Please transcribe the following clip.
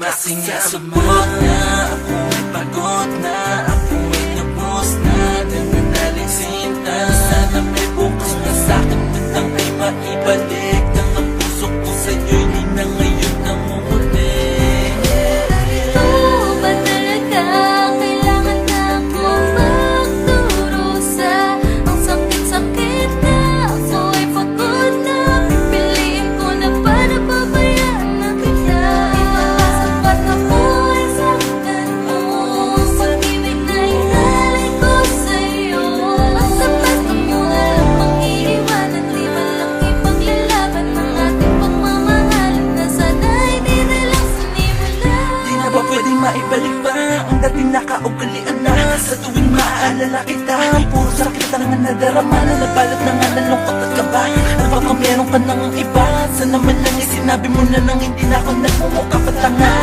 Kasi nga sumot na, ako'y pagod na, ako'y nabos na, nananaling sinta. Sana may bukas na sa'kin matang ay maibalik. Nang ang puso ko sa'yo'y di na ngayon namumuli. Oo ba talaga kailangan na akong magdurusa? Ang sakit-sakit na, ako'y pagod na. Piliin ko na ba na pabayaan na kita? Sapat ako ay saktan mo. Pag-ibig na inalay ko sa'yo. Ang sapat na mo na lamang iiwanan. Di man lang ipaglalaban ng ating pagmamahalan na sana'y di na lang sinimula. Di na ba pwedeng maibalik pa ang dating nakaugalian na? Sa tuwing maaalala kita, puro sakit lang ang nadarama na nabalot na nga ng lungkot at kaba. Ano baka meron ka nang iba? Sana man lang sinabi mo na nang hindi na ako nagmumukha patanga.